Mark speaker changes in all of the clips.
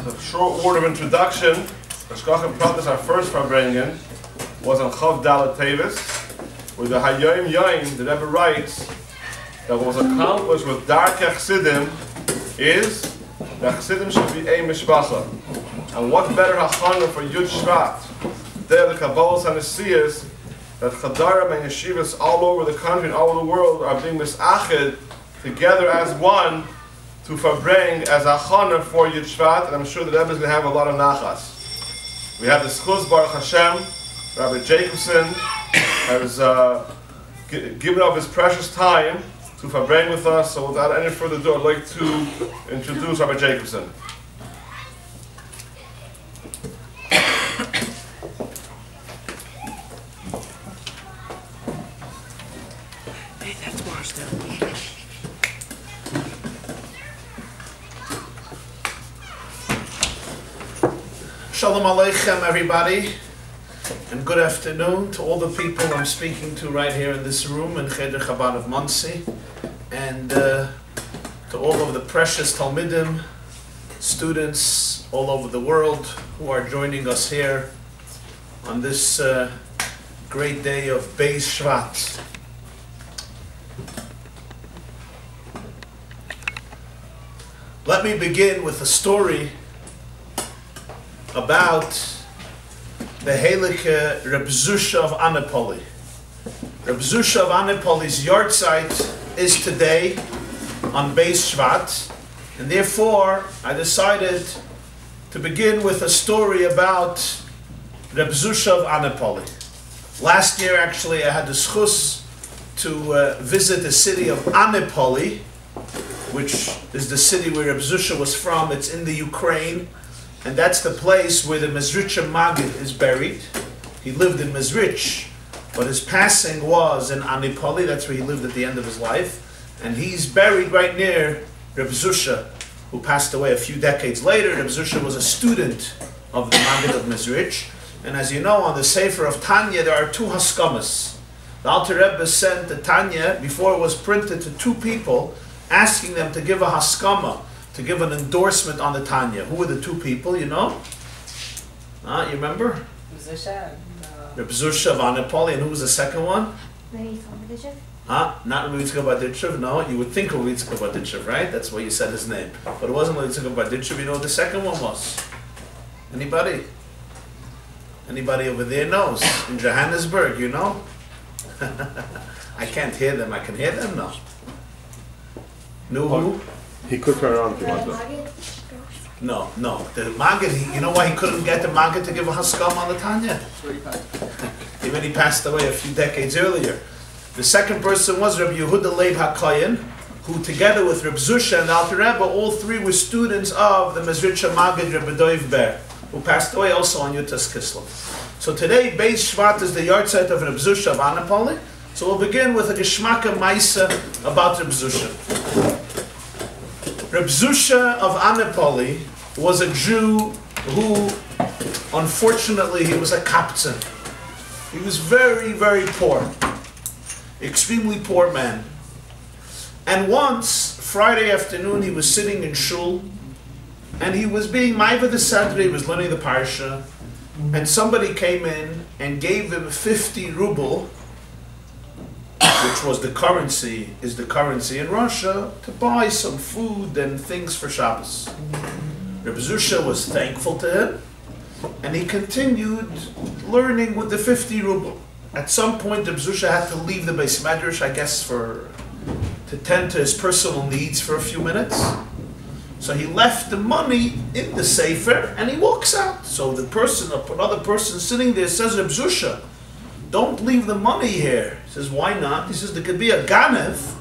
Speaker 1: A short word of introduction. Hashgachim Pratis, our first Farbrengen, was on Chav Dalet Tevis, where the Hayom Yain, the Rebbe writes, that what was accomplished with Darkei Chassidim is that Chassidim should be a mishpacha. And what better hachana for Yud Shevat, the day of the Kabbalas and the Siyas, that Chadarim and Yeshivas all over the country and all over the world are being misached together as one to Farbrengen as hachana for Yud Shevat, and I'm sure the Rebbe is going to have a lot of nachas. We have the schus Baruch Hashem. Rabbi Jacobson has given up his precious time to Farbrengen with us. So without any further ado, I'd like to introduce Rabbi Jacobson.
Speaker 2: Hey, that's worse than Shalom Aleichem, everybody, and good afternoon to all the people I'm speaking to right here in this room in Cheder Chabad of Monsey, and to all of the precious Talmidim, students all over the world who are joining us here on this great day of Beis Shvat. Let me begin with a story about the Heilige Reb Zusha of Anipoli. Reb Zusha of Anipoli's yahrzeit is today on Beis Shvat, and therefore I decided to begin with a story about Reb Zusha of Anipoli. Last year, actually, I had the schus to visit the city of Anipoli, which is the city where Reb Zusha was from. It's in the Ukraine. And that's the place where the Mezritcher Maggid is buried. He lived in Mezrich, but his passing was in Anipoli. That's where he lived at the end of his life. And he's buried right near Reb Zusha, who passed away a few decades later. Reb Zusha was a student of the Maggid of Mezrich. And as you know, on the Sefer of Tanya, there are two haskamas. The Alter Rebbe sent the Tanya, before it was printed, to two people, asking them to give a haskama, to give an endorsement on the Tanya. Who were the two people, you know? You remember? Reb Zusha of Anipoli, and who was the second one? Not Rabbi Yitzchak Baditchev. No, you would think Rabbi Yitzchak Baditchev, right? That's why you said his name. But it wasn't Rabbi Yitzchak Baditchev. You know what the second one was? Anybody? Anybody over there knows? In Johannesburg, you know? I can't hear them. I can hear them now. Knew who?
Speaker 1: He could turn around if you want to.
Speaker 2: No. The Maggid, you know why he couldn't get the Maggid to give a haskam on the Tanya? Even he passed away a few decades earlier. The second person was Rabbi Yehuda Leib HaKoyen, who together with Reb Zusha and Alter Rebbe, all three were students of the Mezritcher Maggid Rebbe Doiv Ber, who passed away also on Yutas Kislev. So today, Beis Shvat is the yahrzeit of Reb Zusha of Anipoli. So we'll begin with a Geschmacka Maisa about Reb Zusha. Reb Zusha of Anipoli was a Jew who, unfortunately, he was a Kaptzin. He was very, very poor. Extremely poor man. And once, Friday afternoon, he was sitting in shul, and he was being Maiva the Cheder, he was learning the Parsha, and somebody came in and gave him 50 ruble, which was the currency in Russia, to buy some food and things for Shabbos. Reb Zusha was thankful to him, and he continued learning with the 50 ruble. At some point, Reb Zusha had to leave the Beis Medrash, I guess, to tend to his personal needs for a few minutes. So he left the money in the Sefer, and he walks out. So another person sitting there says, Reb Zusha, don't leave the money here. He says, why not? He says, there could be a ganev,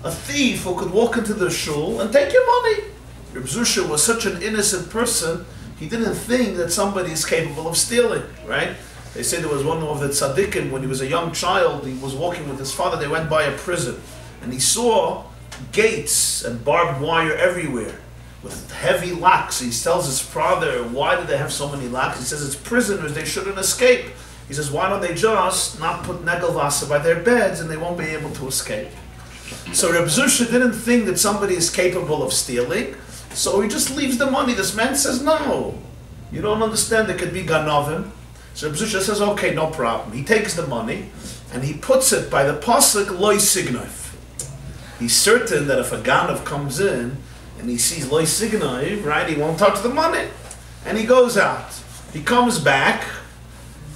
Speaker 2: a thief who could walk into the shul and take your money. Reb Zusha was such an innocent person, he didn't think that somebody is capable of stealing, right? They say there was one of the tzaddikim, when he was a young child, he was walking with his father, they went by a prison, and he saw gates and barbed wire everywhere with heavy locks. He tells his father, why do they have so many locks? He says, it's prisoners, they shouldn't escape. He says, why don't they just not put negelvasa by their beds and they won't be able to escape? So Reb Zusha didn't think that somebody is capable of stealing, So he just leaves the money. This man says, no, you don't understand, it could be ganovim. So Reb Zusha says, okay, no problem. He takes the money and he puts it by the pasuk loy signov. He's certain that if a ganov comes in and he sees loy signov, right, he won't touch the money. And he goes out. He comes back,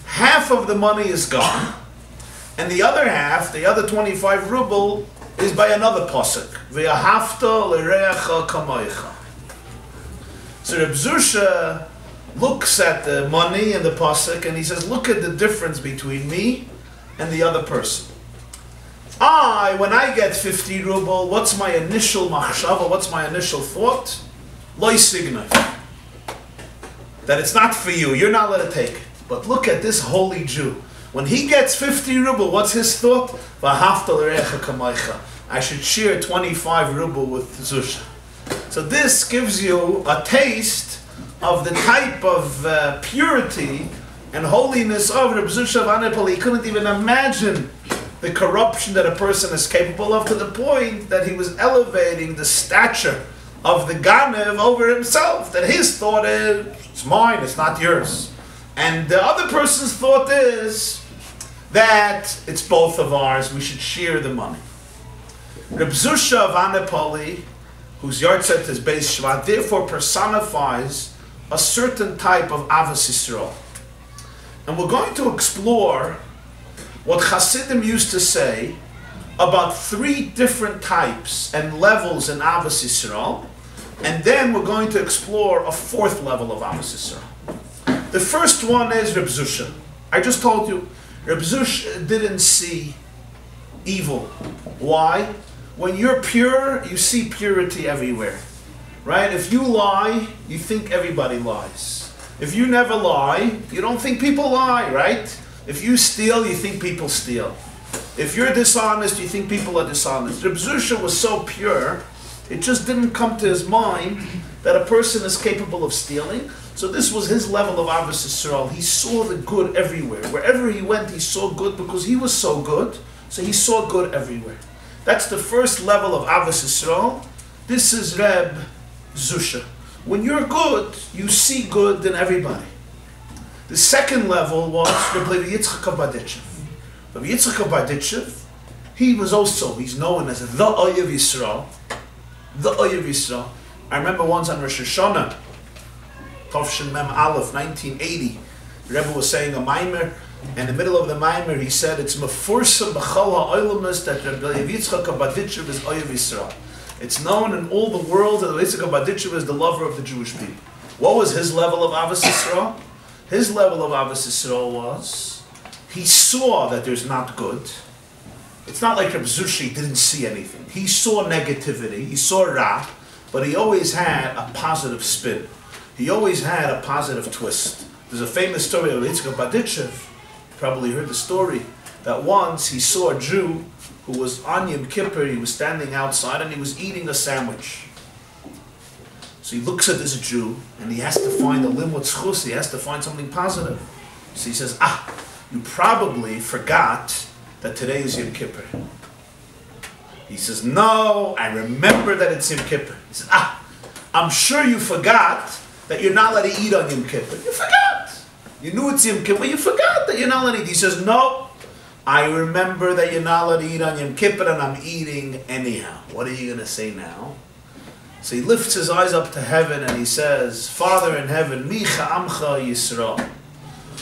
Speaker 2: half of the money is gone, and the other half, the other 25 ruble, is by another pasuk. Ve'ahavta l'reacha kamoicha. So Reb Zusha looks at the money and the pasuk and he says, look at the difference between me and the other person. When I get 50 ruble, what's my initial machshava, what's my initial thought? Loy signov. That it's not for you, you're not allowed to take it. But look at this holy Jew. When he gets 50 ruble, what's his thought? V'ahavta l'reacha kamoicha. I should share 25 ruble with Zusha. So this gives you a taste of the type of purity and holiness of Reb Zusha of Anipoli. He couldn't even imagine the corruption that a person is capable of, to the point that he was elevating the stature of the Ganev over himself. That his thought is, it's mine, it's not yours. And the other person's thought is that it's both of ours, we should share the money. Reb Zusha of Anipoli, whose yahrzeit is Beis Shvat, therefore personifies a certain type of Ahavas Yisroel. And we're going to explore what Chassidim used to say about 3 different types and levels in Ahavas Yisroel, and then we're going to explore a 4th level of Ahavas Yisroel. The first one is Reb Zusha. I just told you, Reb Zusha didn't see evil. Why? When you're pure, you see purity everywhere. Right? If you lie, you think everybody lies. If you never lie, you don't think people lie, right? If you steal, you think people steal. If you're dishonest, you think people are dishonest. Reb Zusha was so pure, it just didn't come to his mind that a person is capable of stealing. So this was his level of Ahavas Yisroel. He saw the good everywhere. Wherever he went, he saw good because he was so good. So he saw good everywhere. That's the first level of Ahavas Yisroel. This is Reb Zusha. When you're good, you see good in everybody. The second level was Rabbi Yitzchak of Berditchev. Rabbi Yitzchak of Berditchev, he's known as the Oyev Yisrael. The Oyev Yisrael. I remember once on Rosh Hashanah, Tovshin Mem Aleph, 1980, the Rebbe was saying a maimer, and in the middle of the maimer he said, it's mefursam b'chol ha'olamus that Rabbi Yitzchak of Berditchev is Oyev Yisrael. It's known in all the world that Rabbi Yitzchak of Berditchev is the lover of the Jewish people. What was his level of Ahavas Yisroel? His level of Ahavas Yisroel was, he saw that there's not good. It's not like Reb Zusha didn't see anything. He saw negativity, he saw Ra, but he always had a positive spin. He always had a positive twist. There's a famous story of Yitzchak of Berditchev. You probably heard the story, that once he saw a Jew who was on Yom Kippur, he was standing outside and he was eating a sandwich. So he looks at this Jew and he has to find a limud zchus, he has to find something positive. So he says, you probably forgot that today is Yom Kippur. He says, no, I remember that it's Yom Kippur. He says, I'm sure you forgot that you're not allowed to eat on Yom Kippur. You forgot. You knew it's Yom Kippur, you forgot that you're not allowed to eat. He says, no, I remember that you're not allowed to eat on Yom Kippur and I'm eating anyhow. What are you going to say now? So he lifts his eyes up to heaven and he says, Father in heaven, Micha Amcha Yisrael.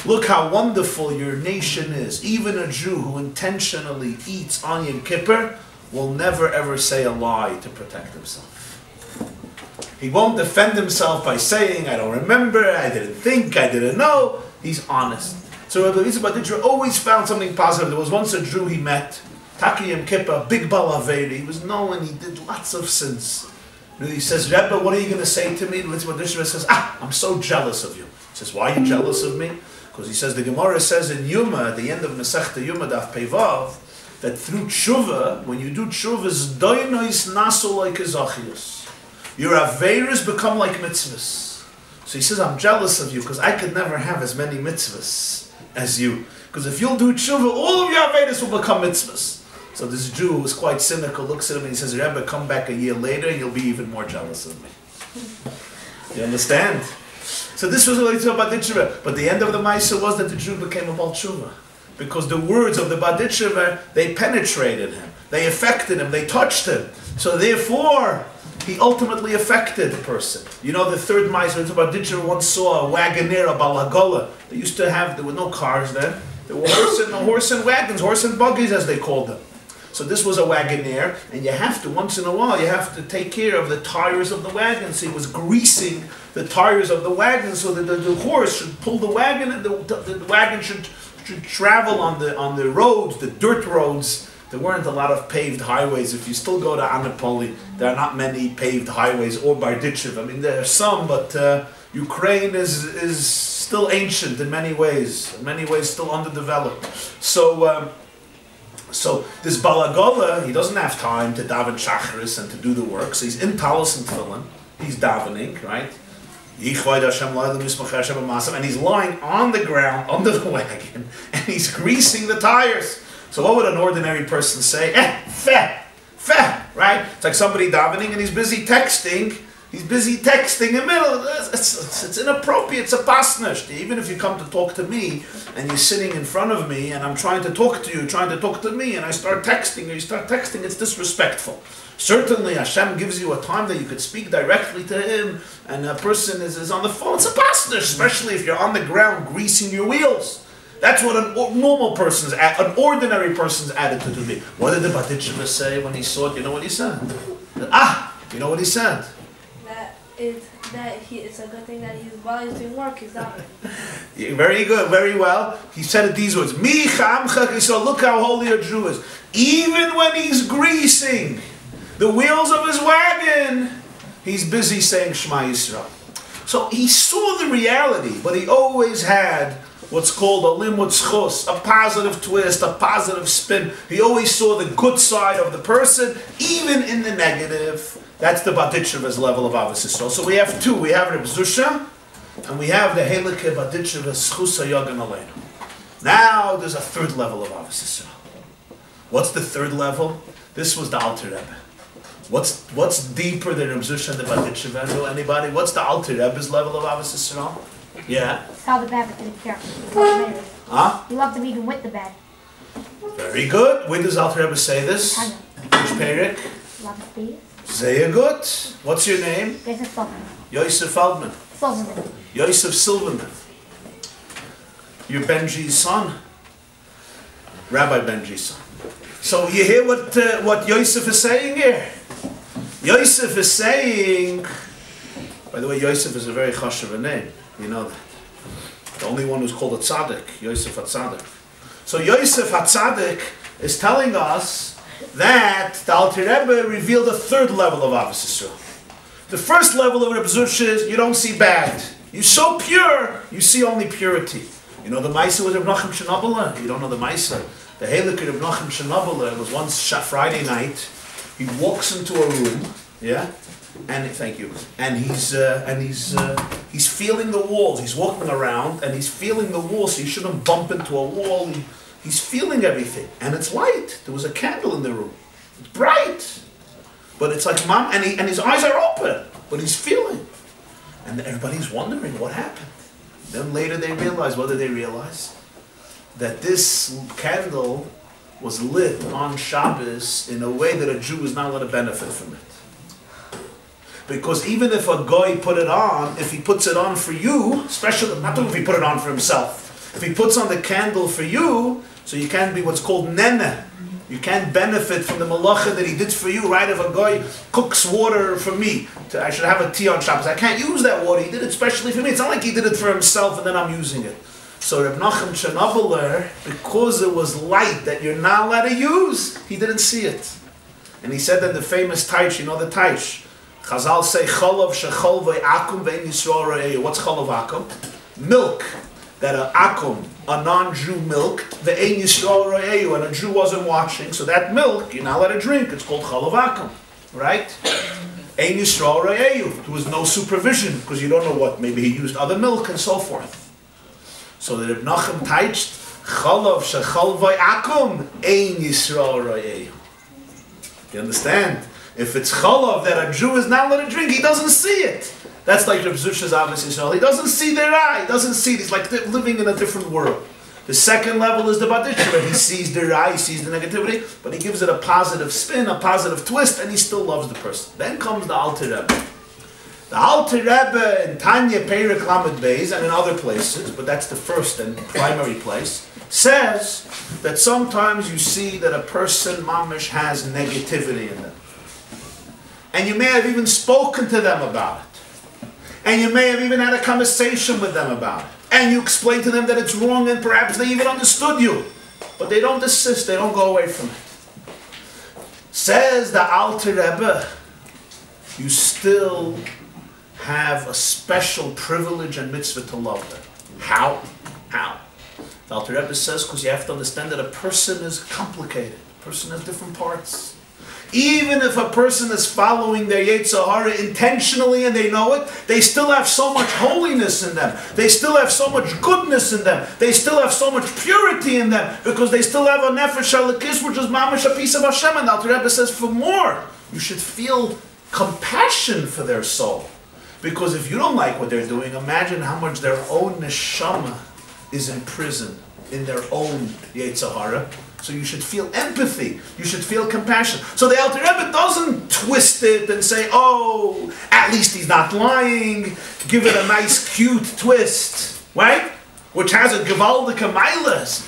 Speaker 2: Look how wonderful your nation is. Even a Jew who intentionally eats on Yom Kippur will never ever say a lie to protect himself. He won't defend himself by saying, I don't remember, I didn't think, I didn't know. He's honest. So Rabbi Yosef Berditchev always found something positive. There was once a Jew he met, Taki Yom Kippur, big balaveri. He was known, he did lots of sins. And he says, Rebbe, what are you going to say to me? Rabbi Yosef Berditchev says, I'm so jealous of you. He says, why are you jealous of me? Because he says, the Gemara says in Yuma, at the end of Masechta Yuma Daf Peivav, that through tshuva, when you do tshuva, zdoinois naso like ezachios. Your aveiros become like mitzvahs. So he says, I'm jealous of you because I could never have as many mitzvahs as you. Because if you'll do tshuva, all of your aveiros will become mitzvahs. So this Jew who is quite cynical looks at him and he says, Rebbe, come back a year later and you'll be even more jealous of me. You understand? So this was related to a Badit Sheva. But the end of the Maisa was that the Jew became a Baal Tshuva. Because the words of the Badit Sheva, they penetrated him. They affected him. They touched him. So therefore, he ultimately affected the person. You know, the third Maisa, the Badit Sheva once saw a wagoner, a balagola. They used to have, there were no cars then. There were horse and wagons, horse and buggies as they called them. So this was a wagoner, and you have to, once in a while, you have to take care of the tires of the wagon. So he was greasing the tires of the wagon so that the horse should pull the wagon, and the wagon should travel on the roads, the dirt roads. There weren't a lot of paved highways. If you still go to Anapoli, there are not many paved highways, or Barditchev. I mean, there are some, but Ukraine is still ancient in many ways still underdeveloped. So this Balagola, he doesn't have time to daven Shacharis and to do the work. So he's in Talis and Tefillin. He's davening, right? And he's lying on the ground under the wagon, and he's greasing the tires. So what would an ordinary person say? Feh, right? It's like somebody davening and he's busy texting. He's busy texting in the middle. It's inappropriate. It's a pasnish. Even if you come to talk to me and you're sitting in front of me and I'm trying to talk to you, trying to talk to me, and I start texting or you start texting, it's disrespectful. Certainly Hashem gives you a time that you could speak directly to Him, and a person is on the phone. It's a pasnish, especially if you're on the ground greasing your wheels. That's what an ordinary person's attitude would be. What did the Badit Sheva say when he saw it? You know what he said? You know what he said?
Speaker 3: It's a good thing that while he's doing work, he's not.
Speaker 2: Very good, very well. He said it these words. Mi Chamcha Yisrael, look how holy a Jew is. Even when he's greasing the wheels of his wagon, he's busy saying Shema Yisrael. So he saw the reality, but he always had what's called a limud schos, a positive twist, a positive spin. He always saw the good side of the person, even in the negative. That's the Badit Sheva's level of Ahavas Yisroel. So we have two. We have Reb Zusha, and we have the Helike Badit Sheva Schusa Yogan Aleinu. Now there's a third level of Ahavas Yisroel. What's the third level? This was the Alter Rebbe. What's deeper than Reb Zusha and the Badit Sheva? Know anybody? What's the Alter Rebbe's level of Ahavas Yisroel? Yeah.
Speaker 4: Saw the bed with the chair.
Speaker 2: Huh?
Speaker 4: He loved him even with the bed.
Speaker 2: Very good. When does Alter Rebbe say this? Which Perek? Sehr good. What's your name?
Speaker 4: Yosef Feldman.
Speaker 2: Yosef Feldman.
Speaker 4: Silverman.
Speaker 2: Yosef Silverman. You're Benji's son. Rabbi Benji's son. So you hear what Yosef is saying here? Yosef is saying, by the way, Yosef is a very chashuv name. You know that. The only one who's called a tzaddik, Yosef HaTzaddik. So Yosef HaTzaddik is telling us that the Alter Rebbe revealed a third level of Ahavas Yisroel. The first level of Reb Zusha is you don't see bad. You're so pure, you see only purity. You know the Maisa with Menachem Shenabala? You don't know the Maisa. The Heilige of Menachem Shenabala was once Friday night. He walks into a room, yeah, and thank you. And he's feeling the walls. He's walking around and he's feeling the walls. So he shouldn't bump into a wall. He's feeling everything, and it's light. There was a candle in the room. It's bright, but it's like mom, and his eyes are open, but he's feeling, and everybody's wondering what happened. Then later they realize, what did they realize? That this candle was lit on Shabbos in a way that a Jew is not allowed to benefit from it. Because even if a guy put it on, if he puts it on for you, especially, not if he put it on for himself, if he puts on the candle for you, so you can't be what's called nene. You can't benefit from the malacha that he did for you, right? If a guy cooks water for me, I should have a tea on Shabbos. I can't use that water. He did it specially for me. It's not like he did it for himself and then I'm using it. So Reb Menachem Shenabler, because it was light that you're not allowed to use, he didn't see it. And he said that the famous Taish, you know the Taish, Chazal say, Cholav shechol ve'akum ve'en Yisrael re'eyu. What's Cholav akum? Milk. That a akum, a non-Jew milked, ve'en Yisrael re'eyu, and a Jew wasn't watching, so that milk, you're not allowed to drink. It's called Cholav akum. Right? Ein Yisrael re'eyu. There was no supervision, because you don't know what, maybe he used other milk and so forth. So the Reb Menachem Taiched, Cholav shechol ve'akum, ein Yisrael re'eyu. You understand? If it's cholav that a Jew is not allowed to drink, he doesn't see it. That's like Reb Zusha's Ahavas Yisroel. He doesn't see their eye. He doesn't see it. He's like living in a different world. The second level is the Badishra. He sees their eye, he sees the negativity, but he gives it a positive spin, a positive twist, and he still loves the person. Then comes the Alter Rebbe. The Alter Rebbe in Tanya Perek Lamed Beis and in other places, but that's the first and primary place, says that sometimes you see that a person, mamish, has negativity in them. And you may have even spoken to them about it. And you may have even had a conversation with them about it. And you explain to them that it's wrong and perhaps they even understood you. But they don't desist, they don't go away from it. Says the Alter Rebbe, you still have a special privilege and mitzvah to love them. How? How? The Alter Rebbe says because you have to understand that a person is complicated. A person has different parts. Even if a person is following their Yetzer Hara intentionally and they know it, they still have so much holiness in them. They still have so much goodness in them. They still have so much purity in them because they still have a nefesh halakis, which is mamash, a piece of Hashem. And the Alter Rebbe says, for more, you should feel compassion for their soul. Because if you don't like what they're doing, imagine how much their own neshama is in prison in their own Yetzer Hara. So you should feel empathy. You should feel compassion. So the Alter Rebbe doesn't twist it and say, oh, at least he's not lying. Give it a nice, cute twist, right? Which has a gewaldige meiles,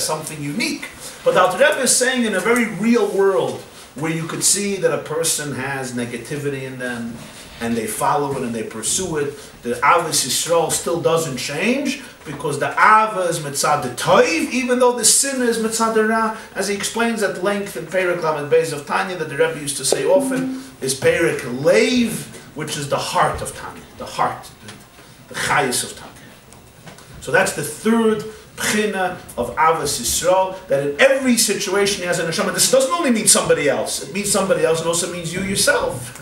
Speaker 2: something unique. But the Alter Rebbe is saying in a very real world where you could see that a person has negativity in them, and they follow it and they pursue it, the Ahavas Yisroel still doesn't change because the Ava is mitzad the toiv, even though the sin is mitzad the ra, as he explains at length in Perek Lamed Beis of Tanya, that the Rebbe used to say often, is Perek Leiv, which is the heart of Tanya, the heart, the chayis of Tanya. So that's the third pchina of Ahavas Yisroel, that in every situation he has an neshama. This doesn't only mean somebody else, it means somebody else, it also means you yourself.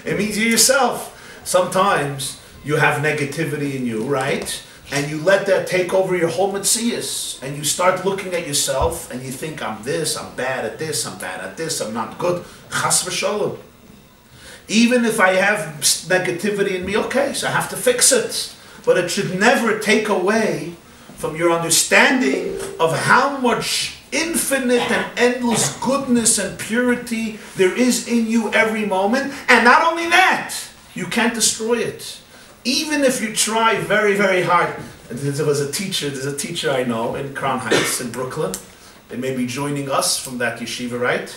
Speaker 2: It means you yourself. Sometimes you have negativity in you, right? And you let that take over your whole metzius. And you start looking at yourself and you think, I'm this, I'm bad at this, I'm bad at this, I'm not good. Chas v'sholem. Even if I have negativity in me, okay, so I have to fix it. But it should never take away from your understanding of how much infinite and endless goodness and purity there is in you every moment. And not only that, you can't destroy it. Even if you try very, very hard. There's a teacher I know in Crown Heights in Brooklyn. They may be joining us from that yeshiva, right?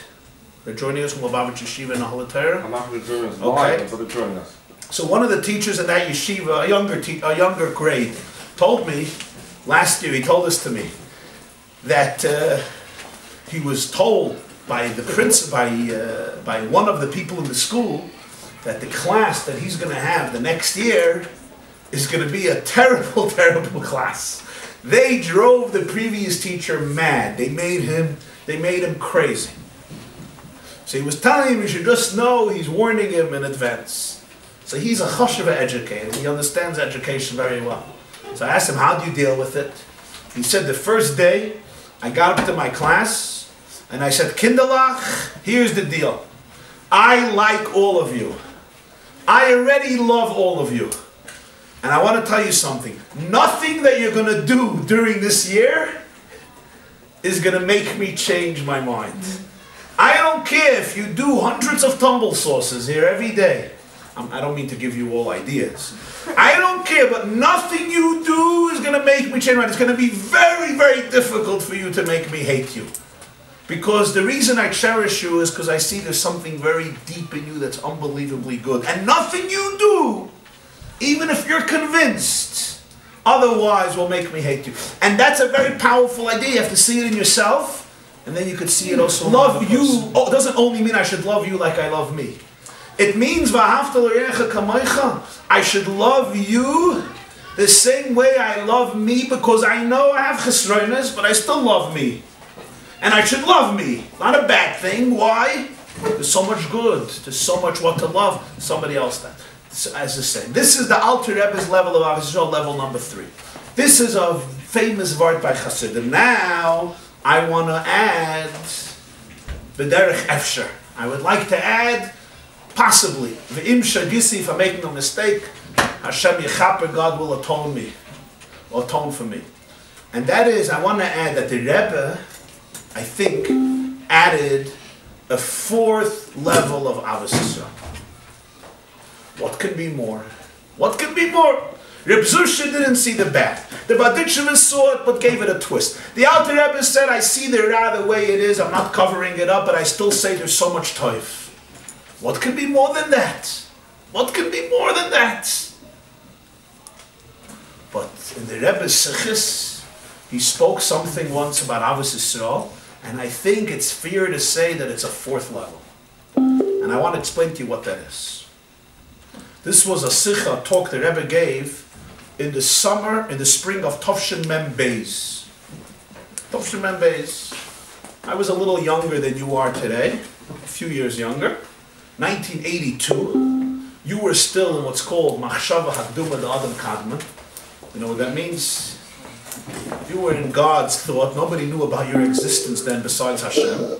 Speaker 2: They're joining us from Lubavitch Yeshiva in Ahalater.
Speaker 1: I'm not going to join us.
Speaker 2: Okay.
Speaker 1: But they're joining us.
Speaker 2: So one of the teachers in that yeshiva, a younger grade, told me, last year he told this to me, that he was told by the by one of the people in the school that the class that he's going to have the next year is going to be a terrible, terrible class. They drove the previous teacher mad. They made him crazy. So he was telling him, you should just know, he's warning him in advance. So he's a choshev educator. He understands education very well. So I asked him, how do you deal with it? He said, the first day, I got up to my class, and I said, Kinderlach, here's the deal. I like all of you. I already love all of you. And I want to tell you something. Nothing that you're going to do during this year is going to make me change my mind. I don't care if you do hundreds of tumble sauces here every day. I don't mean to give you all ideas. I don't care, but nothing you do is going to make me change my mind. It's going to be very, very difficult for you to make me hate you. Because the reason I cherish you is because I see there's something very deep in you that's unbelievably good. And nothing you do, even if you're convinced, otherwise will make me hate you. And that's a very powerful idea. You have to see it in yourself, and then you could see it also. Love you doesn't only mean I should love you like I love me. It means I should love you the same way I love me, because I know I have chesronos, but I still love me. And I should love me. Not a bad thing. Why? There's so much good. There's so much what to love. Somebody else that. As I say, this is the Alter Rebbe's level of Ahavas Yisroel, level number 3. This is a famous word by Chossid. And now I want to add B'derech Efsher. I would like to add Possibly. V'im shagisi, if I'm making a mistake, Hashem Yechaper, God will atone for me. And that is, I want to add that the Rebbe, I think, added a fourth level of Ahavas Yisroel. What can be more? What can be more? Reb Zusha didn't see the bad. The Baditchever saw it, but gave it a twist. The Alter Rebbe said, I see the Ra the way it is, I'm not covering it up, but I still say there's so much toif. What can be more than that? What can be more than that? But in the Rebbe's Sichis, he spoke something once about Ahavas Yisroel, and I think it's fair to say that it's a fourth level. And I want to explain to you what that is. This was a Sicha talk the Rebbe gave in the spring of Tovshin Mem Beis. Tovshin Mem Beis. I was a little younger than you are today, a few years younger. 1982. You were still in what's called Machshava Hakduma de Adam Kadma. You know what that means? You were in God's thought. Nobody knew about your existence then besides Hashem.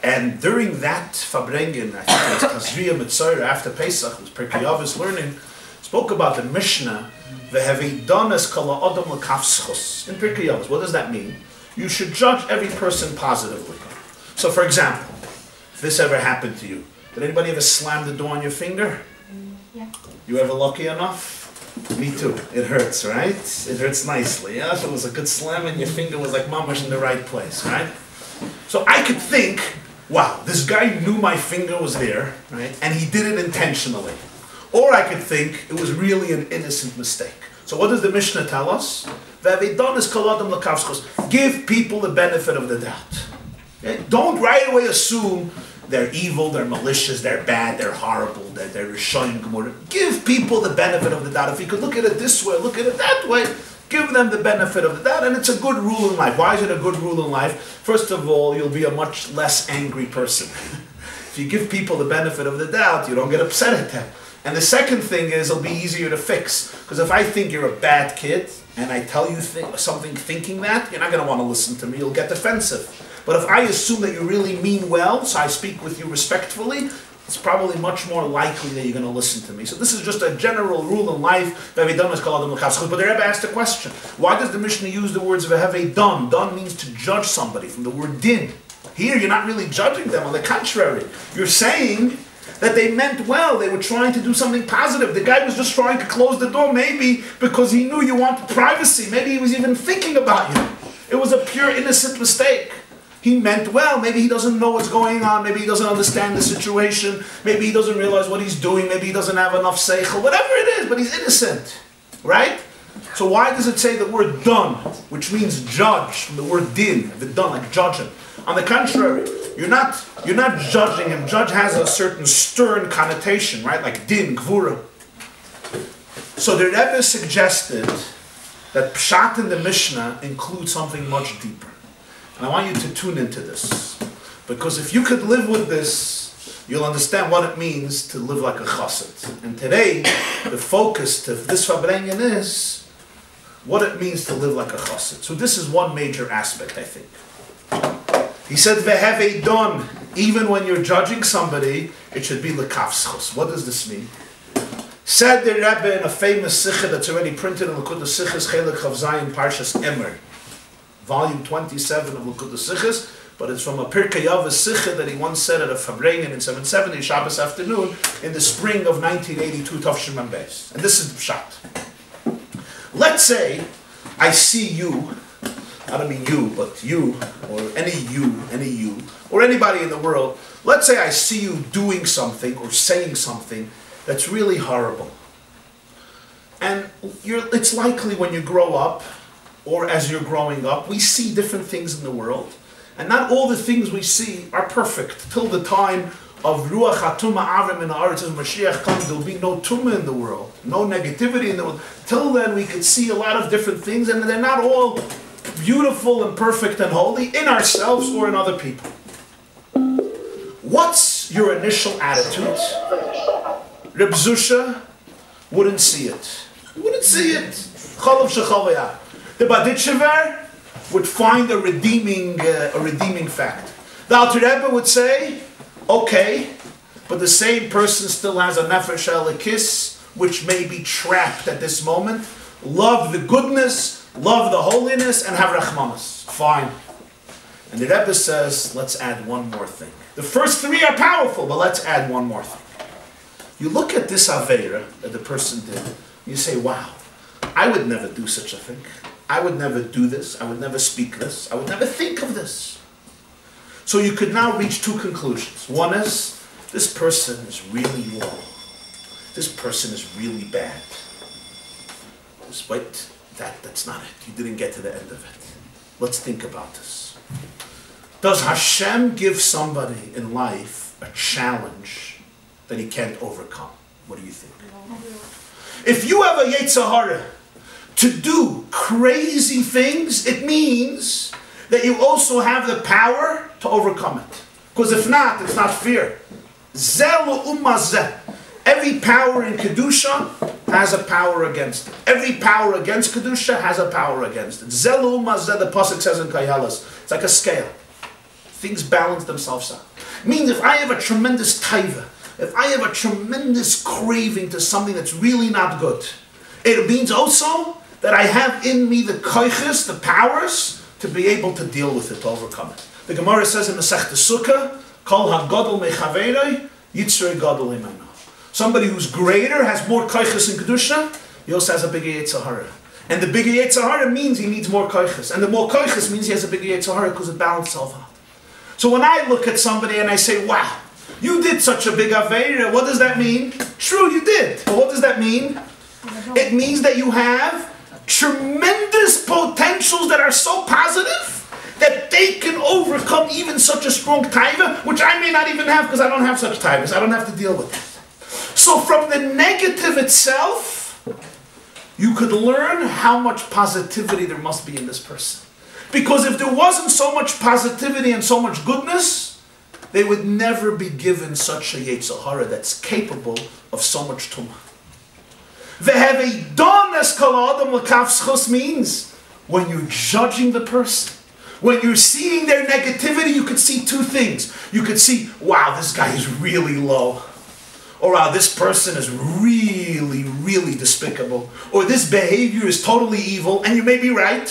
Speaker 2: And during that Fabrengen, I think it was Tazriya Mitzayra after Pesach, it was Pirkei Avos learning, spoke about the Mishnah, V'hevidanas kala adam l'kafschus. In Pirkei Avos, what does that mean? You should judge every person positively. So for example, if this ever happened to you, did anybody ever slam the door on your finger?
Speaker 4: Yeah.
Speaker 2: You ever lucky enough? Me too. It hurts, right? It hurts nicely. Yeah? If it was a good slam and your finger was like mamash in the right place, right? So I could think, wow, this guy knew my finger was there, right? And he did it intentionally. Or I could think it was really an innocent mistake. So what does the Mishnah tell us? Give people the benefit of the doubt. Okay? Don't right away assume they're evil, they're malicious, they're bad, they're horrible, they're Rishayim Gemurah. Give people the benefit of the doubt. If you could look at it this way, look at it that way, give them the benefit of the doubt, and it's a good rule in life. Why is it a good rule in life? First of all, you'll be a much less angry person. If you give people the benefit of the doubt, you don't get upset at them. And the second thing is, it'll be easier to fix. Because if I think you're a bad kid, and I tell you something thinking that, you're not going to want to listen to me, you'll get defensive. But if I assume that you really mean well, so I speak with you respectfully, it's probably much more likely that you're going to listen to me. So this is just a general rule in life. But the Rebbe asked a question. Why does the Mishnah use the words v'hevei dan? Dan means to judge somebody, from the word din. Here you're not really judging them, on the contrary. You're saying that they meant well, they were trying to do something positive. The guy was just trying to close the door, maybe because he knew you wanted privacy. Maybe he was even thinking about you. It was a pure innocent mistake. He meant well, maybe he doesn't know what's going on, maybe he doesn't understand the situation, maybe he doesn't realize what he's doing, maybe he doesn't have enough seichel, whatever it is, but he's innocent, right? So why does it say the word dun, which means judge, from the word din, the dun, like judging? On the contrary, you're not judging him. Judge has a certain stern connotation, right? Like din, gvura. So the Rebbe suggested that pshat in the Mishnah includes something much deeper. And I want you to tune into this. Because if you could live with this, you'll understand what it means to live like a chassid. And today, the focus of this Fabrengen is what it means to live like a chassid. So this is one major aspect, I think. He said, v'hevei don, even when you're judging somebody, it should be l'kafschos. What does this mean? Said the Rebbe in a famous Sikha that's already printed in Likud Sichas, Chelek Chav Zayin Parshas Emer, volume 27 of Likud Sichas, but it's from a Pirkei Avos Sikha that he once said at a Fabrengen in 770, Shabbos afternoon, in the spring of 1982, Tovshin Mem Beis. And this is the pshat. Let's say I see you, I don't mean you, but you, or any you, or anybody in the world. Let's say I see you doing something or saying something that's really horrible. And it's likely when you grow up, or as you're growing up, we see different things in the world. And not all the things we see are perfect. Till the time of Ruach HaTumah Avim in the Aretz, as Mashiach comes, there will be no Tumah in the world, no negativity in the world. Till then we could see a lot of different things, and they're not all beautiful and perfect and holy in ourselves or in other people. What's your initial attitude? Reb Zusha wouldn't see it. He wouldn't see it. The Baditchever would find a redeeming fact. The Alter Rebbe would say, okay, but the same person still has a nefesh elikis, which may be trapped at this moment. Love the goodness, love the holiness, and have rachmanis. Fine. And the Rebbe says, let's add one more thing. The first three are powerful, but let's add one more thing. You look at this Aveira that the person did, you say, wow, I would never do such a thing. I would never do this. I would never speak this. I would never think of this. So you could now reach two conclusions. One is, this person is really low. This person is really bad. Wait, that's not it. You didn't get to the end of it. Let's think about this. Does Hashem give somebody in life a challenge that he can't overcome? What do you think? If you have a Yetzer Hara to do crazy things, it means that you also have the power to overcome it. Because if not, it's not fear. Zelu ummazeh. Every power in Kedusha has a power against it. Every power against Kedusha has a power against it. Zelu ummazeh, the Pasuk says in Kayalas. It's like a scale. Things balance themselves out. Means if I have a tremendous taiva, if I have a tremendous craving to something that's really not good, it means also that I have in me the koiches, the powers, to be able to deal with it, to overcome it. The Gemara says in Masechta Sukkah, Kol ha-gadol mechaverei, yitzrei gadol imeno. Somebody who's greater, has more koiches in Kedusha, he also has a bigger Yetzer Hara. And the bigger Yetzer Hara means he needs more koiches. And the more koiches means he has a bigger Yetzer Hara because it balances itself out. So when I look at somebody and I say, wow, you did such a big Aveira, what does that mean? True, you did. But what does that mean? It means that you have tremendous potentials that are so positive that they can overcome even such a strong taiva, which I may not even have because I don't have such taivas. I don't have to deal with it. So from the negative itself, you could learn how much positivity there must be in this person. Because if there wasn't so much positivity and so much goodness, they would never be given such a Yetzer Hara that's capable of so much tumah. Means when you're judging the person, when you're seeing their negativity, you could see two things. You could see, wow, this guy is really low. Or wow, this person is really, really despicable. Or this behavior is totally evil, and you may be right.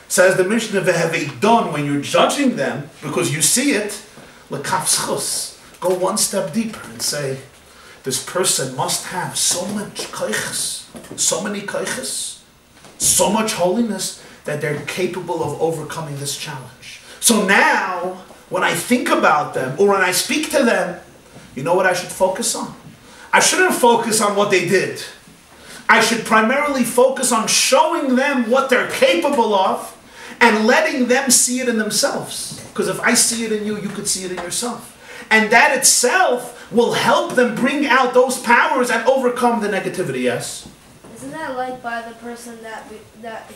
Speaker 2: Says the Mishnah, done when you're judging them, because you see it, go one step deeper and say, this person must have so much koiches, so many koiches, so much holiness, that they're capable of overcoming this challenge. So now, when I think about them, or when I speak to them, you know what I should focus on? I shouldn't focus on what they did. I should primarily focus on showing them what they're capable of, and letting them see it in themselves. Because if I see it in you, you could see it in yourself. And that itself will help them bring out those powers and overcome the negativity, yes?
Speaker 3: Isn't that like by the person that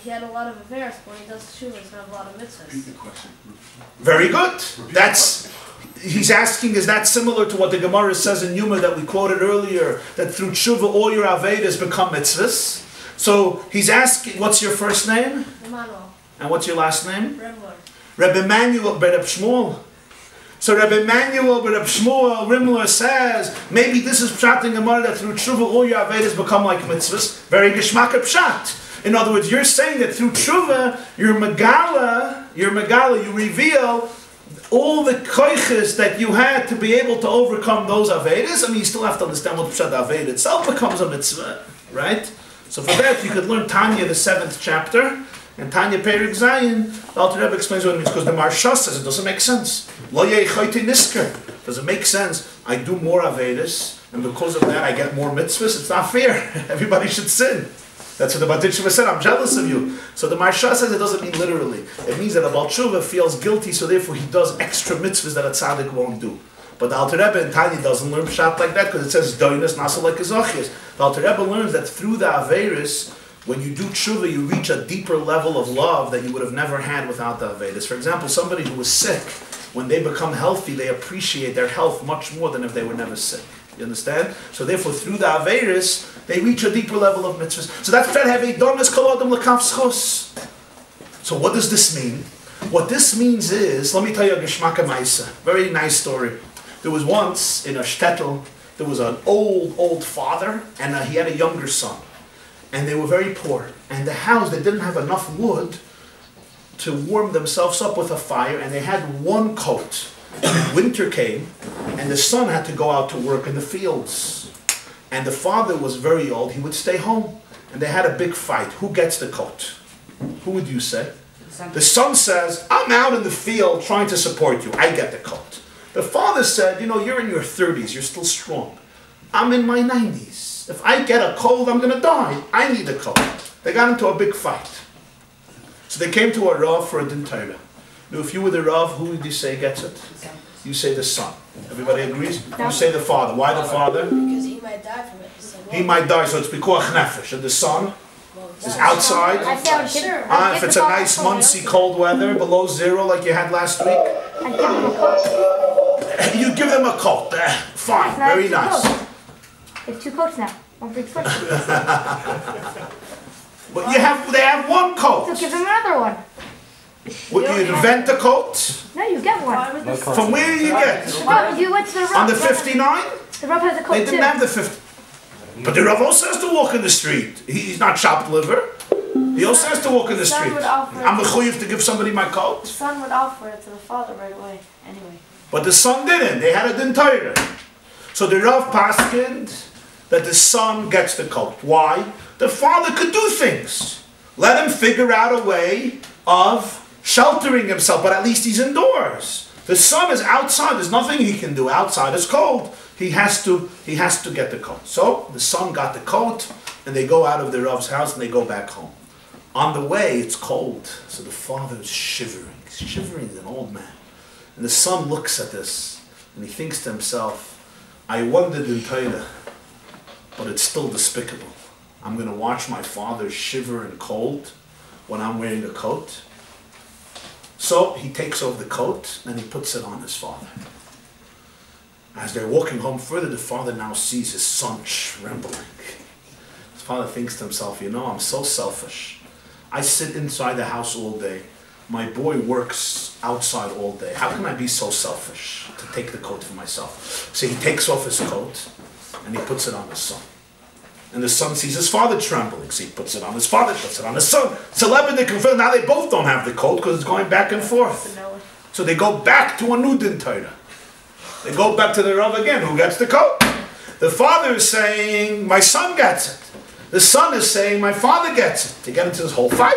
Speaker 3: he had a lot of affairs, when he does tshuva, he's going to have a lot of mitzvahs?
Speaker 1: Repeat the question.
Speaker 2: Very good. He's asking, is that similar to what the Gemara says in Yuma that we quoted earlier, that through tshuva all your avedas become mitzvahs? So he's asking, what's your first name?
Speaker 3: Emmanuel.
Speaker 2: And what's your last name?
Speaker 3: Rimler.
Speaker 2: Rabbi Emmanuel, Rabbi Shmuel. So Rabbi Emmanuel, Rabbi Shmuel, Rimler says, maybe this is pshat in Gemara that through tshuva all your avedas become like mitzvahs. Very geshmak pshat. In other words, you're saying that through tshuva, you're megala, you reveal all the koiches that you had to be able to overcome those avedas. I mean, you still have to understand what pshat aveda itself becomes a mitzvah, right? So for that, you could learn Tanya, the 7th chapter, and Tanya Perik Zayin. The Alter Rebbe explains what it means, because the Marsha says it doesn't make sense. Lo yechoyti nisker. Does it make sense? I do more avedas, and because of that I get more mitzvahs. It's not fair. Everybody should sin. That's what the Baal Tshuva said. I'm jealous of you. So the Marsha says it doesn't mean literally. It means that a Baal Tshuva feels guilty, so therefore he does extra mitzvahs that a tzaddik won't do. But the Alter Rebbe in Tanya doesn't learn pshat like that, because it says doinus nasa like azochias. The Alter Rebbe learns that through the averis, when you do tshuva, you reach a deeper level of love that you would have never had without the avedas. For example, somebody who was sick, when they become healthy, they appreciate their health much more than if they were never sick. You understand? So therefore, through the averis, they reach a deeper level of mitzvahs. So that's So what does this mean? What this means is, let me tell you a geshmaka ma'isa. Very nice story. There was once in a shtetl, there was an old father, and he had a younger son. And they were very poor. And the house, they didn't have enough wood to warm themselves up with a fire, and they had one coat. And winter came, and the son had to go out to work in the fields. And the father was very old, he would stay home. And they had a big fight. Who gets the coat? Who would you say? The son says, I'm out in the field trying to support you. I get the coat. The father said, you know, you're in your 30s, you're still strong. I'm in my 90s. If I get a cold, I'm going to die. I need a coat. They got into a big fight. So they came to a Rav for a din Torah. Now, if you were the Rav, who would you say gets it? You say the son. Everybody agrees? You say the father. Why the father?
Speaker 3: Because he might die from it.
Speaker 2: He might die, so it's pikuach nefesh. And the son is outside.
Speaker 4: I say I would give,
Speaker 2: If it's a nice Monsey cold weather, below 0 like you had last week,
Speaker 4: I'd give him a coat.
Speaker 2: you give them a coat. Fine,
Speaker 4: Now I have
Speaker 2: very
Speaker 4: two
Speaker 2: nice.
Speaker 4: coats. They have 2 coats now. One big switch.
Speaker 2: But they have one
Speaker 4: So
Speaker 2: coat.
Speaker 4: give them another one.
Speaker 2: Would you invent a coat?
Speaker 4: No, you get one.
Speaker 2: From where do you get?
Speaker 4: Well, you went to the Rav.
Speaker 2: On the 59?
Speaker 4: The Rav has a coat
Speaker 2: They
Speaker 4: too.
Speaker 2: didn't have the 50. But the Rav also has to walk in the street. He's not chopped liver. He also has to walk in the
Speaker 3: Son
Speaker 2: street.
Speaker 3: would offer
Speaker 2: I'm a
Speaker 3: it.
Speaker 2: chuyev to give somebody my
Speaker 3: The
Speaker 2: coat.
Speaker 3: son would offer it to the father right away. Anyway.
Speaker 2: But the son didn't. They had a din Torah. So the Rav paskined that the son gets the coat. Why? The father could do things. Let him figure out a way of sheltering himself, but at least he's indoors. The son is outside. There's nothing he can do outside. It's cold. He has to get the coat. So the son got the coat, and they go out of the Rav's house and they go back home. On the way, it's cold. So the father is shivering. He's shivering, he's an old man. And the son looks at this, and he thinks to himself, I wondered in Torah, but it's still despicable. I'm going to watch my father shiver in cold when I'm wearing a coat. So he takes off the coat and he puts it on his father. As they're walking home further, the father now sees his son trembling. His father thinks to himself, you know, I'm so selfish. I sit inside the house all day. My boy works outside all day. How can I be so selfish to take the coat for myself? So he takes off his coat and he puts it on his son. And the son sees his father trembling, so he puts it on his father, puts it on his son. Celebrity confirmed, now they both don't have the coat because it's going back and forth. So they go back to a new din Torah. They go back to the Rav again, who gets the coat? The father is saying, my son gets it. The son is saying, my father gets it. They get into this whole fight.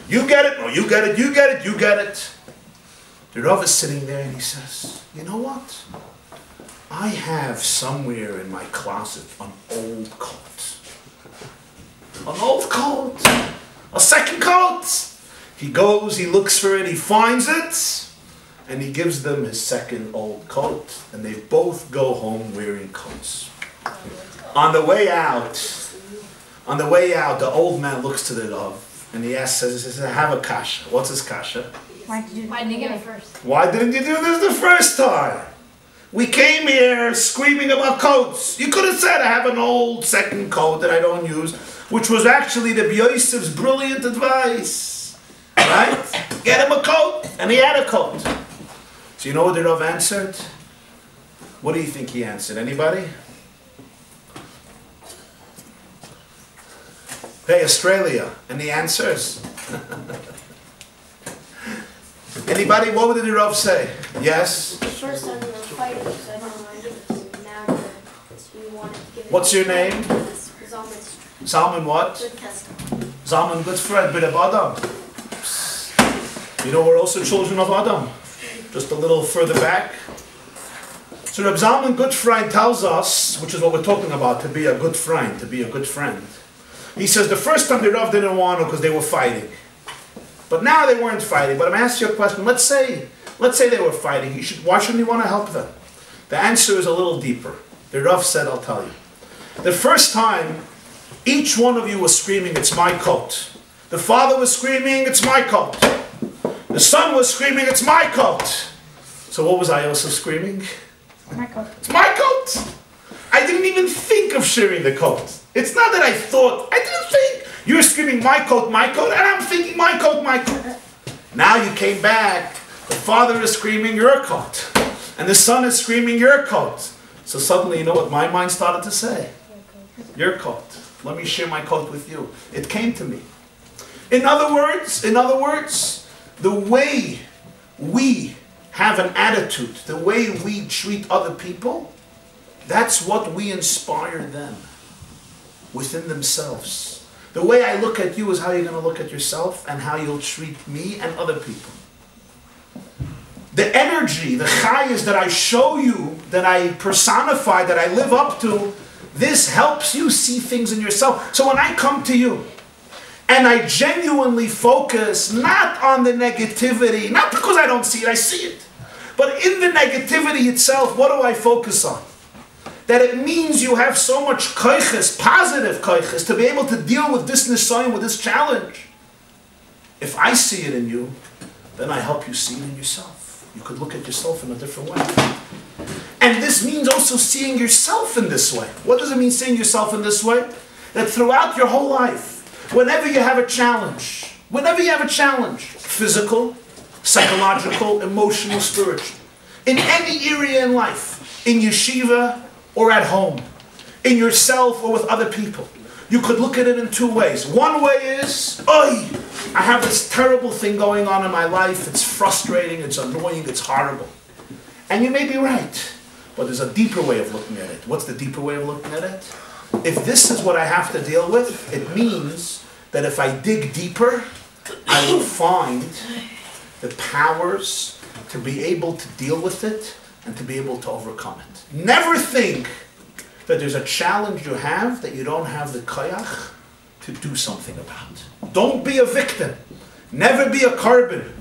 Speaker 2: You get it, no, you get it, you get it, you get it. The Rav is sitting there and he says, you know what? I have somewhere in my closet an old coat. An old coat. A second coat. He goes, he looks for it, he finds it, and he gives them his second old coat, and they both go home wearing coats. On the way out, the old man looks to the Rav, and he says, I have a kasha. What's his kasha?
Speaker 4: Why didn't you get it first?
Speaker 2: Why didn't you do this the first time? We came here screaming about coats. You could have said, I have an old second coat that I don't use, which was actually Rabbi Yosef's brilliant advice. Right? Get him a coat. And he had a coat. So you know what the Rav answered? What do you think he answered? Anybody? Hey, Australia. Any answers? Anybody? What did the Rav say? Yes?
Speaker 3: First time we were fighting, so I don't mind this. Now that we wanted to give it.
Speaker 2: What's your name? Zalman what? Zalman Goodfried, bit of Adam. You know, we're also children of Adam. Just a little further back. So Reb Zalman Goodfried tells us, which is what we're talking about, to be a good friend, to be a good friend. He says the first time the Rav didn't want to because they were fighting. But now they weren't fighting. But I'm asking you a question. Let's say they were fighting. Why shouldn't you want to help them? The answer is a little deeper. The Rav said, I'll tell you. The first time, each one of you was screaming, it's my coat. The father was screaming, it's my coat. The son was screaming, it's my coat. So what was I also screaming?
Speaker 4: My coat.
Speaker 2: It's my coat. I didn't even think of sharing the coat. It's not that I thought, I didn't think. You're screaming my coat, and I'm thinking my coat, my coat. Now you came back, the father is screaming your coat. And the son is screaming, your coat. So suddenly, you know what my mind started to say? Your coat. Let me share my coat with you. It came to me. In other words, the way we have an attitude, the way we treat other people, that's what we inspire them within themselves. The way I look at you is how you're going to look at yourself and how you'll treat me and other people. The energy, the chayas that I show you, that I personify, that I live up to, this helps you see things in yourself. So when I come to you and I genuinely focus not on the negativity, not because I don't see it, I see it, but in the negativity itself, what do I focus on? That it means you have so much koiches, positive koiches, to be able to deal with this nisayon, with this challenge. If I see it in you, then I help you see it in yourself. You could look at yourself in a different way. And this means also seeing yourself in this way. What does it mean seeing yourself in this way? That throughout your whole life, whenever you have a challenge, physical, psychological, emotional, spiritual, in any area in life, in yeshiva or at home, in yourself or with other people, you could look at it in two ways. One way is, I have this terrible thing going on in my life. It's frustrating, it's annoying, it's horrible. And you may be right, but there's a deeper way of looking at it. What's the deeper way of looking at it? If this is what I have to deal with, it means that if I dig deeper, I will find the powers to be able to deal with it and to be able to overcome it. Never think that there's a challenge you have that you don't have the koyach to do something about. Don't be a victim. Never be a carbon.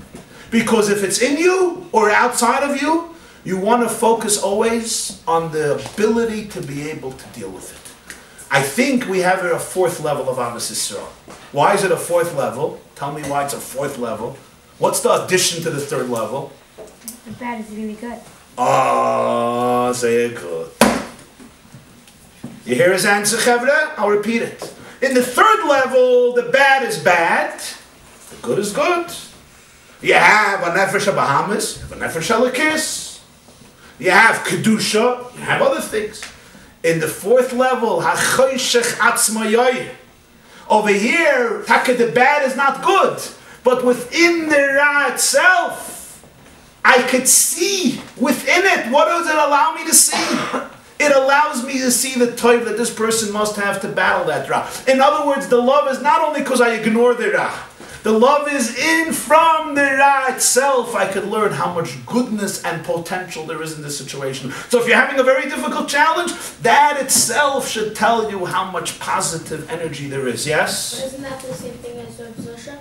Speaker 2: Because if it's in you or outside of you, you want to focus always on the ability to be able to deal with it. I think we have a fourth level of Ahavas Yisroel. Why is it a fourth level? Tell me why it's a fourth level. What's the addition to the third level?
Speaker 4: The bad is really good.
Speaker 2: Ah, say good. You hear his answer, Cheder? I'll repeat it. In the third level, the bad is bad, the good is good. You have a nefesh Bahamas, you have a nefesh Elikis. You have kedusha, you have other things. In the fourth level, hachoshech atzmayoy. Over here, taka the bad is not good, but within the ra itself, I could see within it. What does it allow me to see? It allows me to see the toiv that this person must have to battle that ra. In other words, the love is not only because I ignore the ra. The love is in from the ra itself. I could learn how much goodness and potential there is in this situation. So if you're having a very difficult challenge, that itself should tell you how much positive energy there is. Yes?
Speaker 3: But isn't that the same thing as Reb Zusha?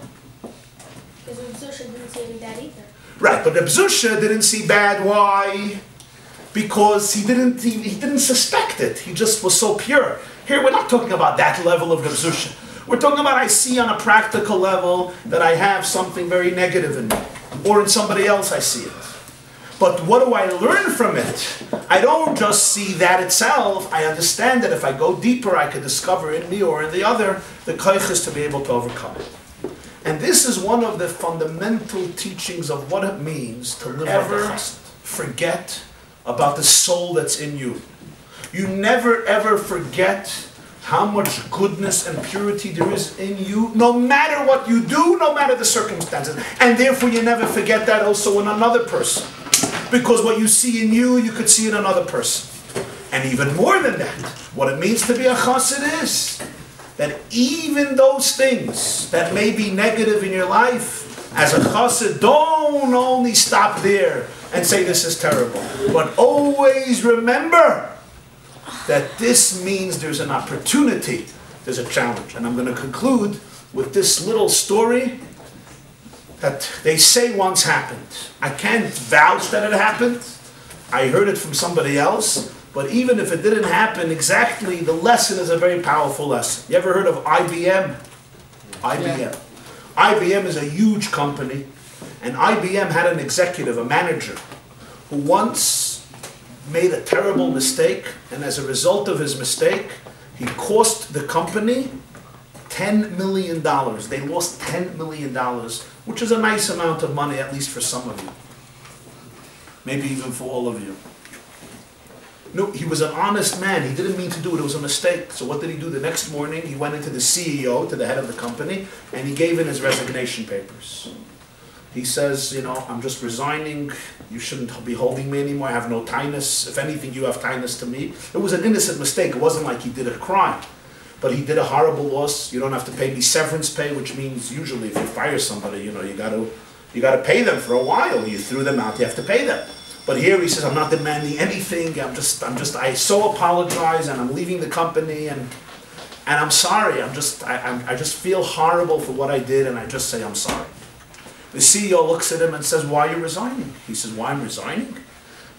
Speaker 3: Because Reb Zusha didn't see any bad either.
Speaker 2: Right, but Reb Zusha didn't see bad. Why? Because he didn't suspect it. He just was so pure. Here we're not talking about that level of Reb Zusha. We're talking about I see on a practical level that I have something very negative in me. Or in somebody else I see it. But what do I learn from it? I don't just see that itself. I understand that if I go deeper, I can discover in me or in the other the koiches to be able to overcome it. And this is one of the fundamental teachings of what it means to live like a Chossid. Forget about the soul that's in you. You never ever forget how much goodness and purity there is in you, no matter what you do, no matter the circumstances. And therefore you never forget that also in another person. Because what you see in you, you could see in another person. And even more than that, what it means to be a Chossid is that even those things that may be negative in your life, as a Chossid, don't only stop there and say this is terrible, but always remember that this means there's an opportunity, there's a challenge. And I'm going to conclude with this little story that they say once happened. I can't vouch that it happened. I heard it from somebody else. But even if it didn't happen exactly, the lesson is a very powerful lesson. You ever heard of IBM? IBM. Yeah. IBM is a huge company. And IBM had an executive, a manager, who once made a terrible mistake, and as a result of his mistake, he cost the company $10 million. They lost $10 million, which is a nice amount of money, at least for some of you. maybe even for all of you. No, he was an honest man. He didn't mean to do it. It was a mistake. So what did he do? The next morning, he went into the CEO, to the head of the company, and he gave in his resignation papers. He says, you know, I'm just resigning. You shouldn't be holding me anymore. I have no kindness. If anything, you have kindness to me. It was an innocent mistake. It wasn't like he did a crime. But he did a horrible loss. You don't have to pay me severance pay, which means usually if you fire somebody, you know, you got to pay them for a while. You threw them out, you have to pay them. But here he says, I'm not demanding anything. I so apologize, and I'm leaving the company, and I'm sorry. I just feel horrible for what I did, and I just say I'm sorry. The CEO looks at him and says, why are you resigning? He says, why I'm resigning?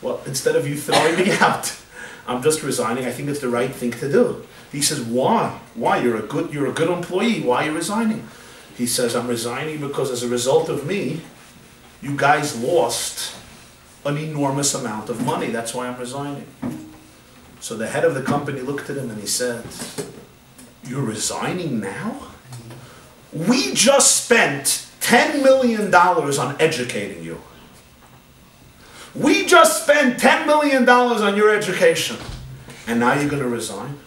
Speaker 2: Well, instead of you throwing me out, I'm just resigning. I think it's the right thing to do. He says, why? Why? You're a good employee. Why are you resigning? He says, I'm resigning because as a result of me, you guys lost an enormous amount of money. That's why I'm resigning. So the head of the company looked at him and he said, you're resigning now? We just spent $10 million on educating you. We just spent $10 million on your education. And now you're going to resign?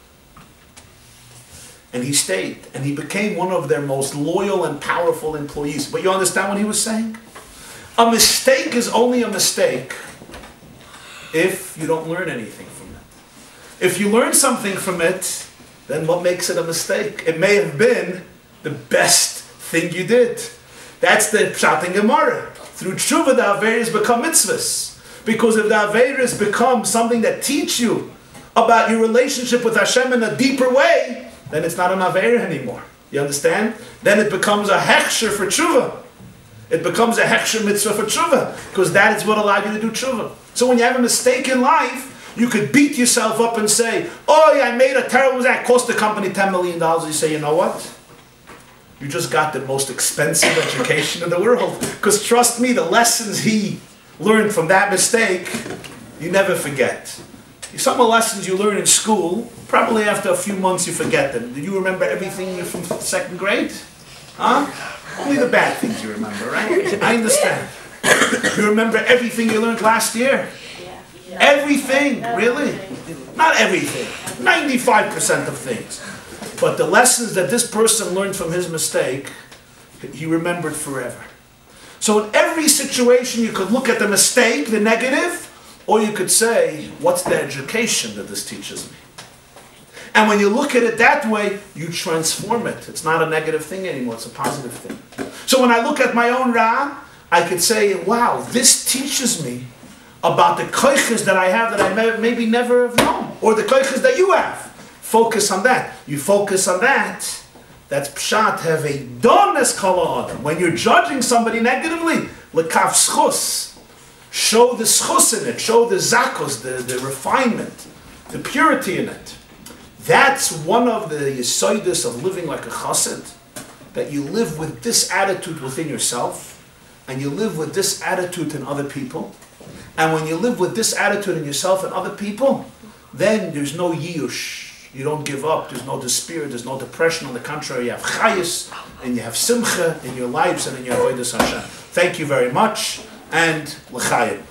Speaker 2: And he stayed. And he became one of their most loyal and powerful employees. But you understand what he was saying? A mistake is only a mistake if you don't learn anything from it. If you learn something from it, then what makes it a mistake? It may have been the best thing you did. That's the Pshat in Gemara. Through tshuva, the Averis become mitzvahs. Because if the Averis become something that teach you about your relationship with Hashem in a deeper way, then it's not an Aver anymore. You understand? Then it becomes a hechsher for tshuva. It becomes a hechsher mitzvah for tshuva, because that is what allowed you to do tshuva. So when you have a mistake in life, you could beat yourself up and say, oh yeah, I made a terrible mistake, cost the company $10 million. You say, you know what? You just got the most expensive education in the world. Because trust me, the lessons he learned from that mistake, you never forget. Some of the lessons you learn in school, probably after a few months you forget them. Do you remember everything from second grade? Huh? Only the bad things you remember, right? I understand. You remember everything you learned last year? Everything, really? Not everything. 95% of things. But the lessons that this person learned from his mistake, he remembered forever. So in every situation you could look at the mistake, the negative, or you could say, what's the education that this teaches me? And when you look at it that way, you transform it. It's not a negative thing anymore, it's a positive thing. So when I look at my own Ra, I could say, wow, this teaches me about the koiches that I have that I maybe never have known, or the koiches that you have. Focus on that. You focus on that, that's pshat, have a dones kol adam. When you're judging somebody negatively, lekaf schus. Show the schus in it, show the zakos, the refinement, the purity in it. That's one of the yesoidus of living like a chassid, that you live with this attitude within yourself, and you live with this attitude in other people. And when you live with this attitude in yourself and other people, then there's no yiyush. You don't give up, there's no despair, there's no depression. On the contrary, you have chayis, and you have simcha in your lives and in your avodas Hashem. Thank you very much, and l'chaim.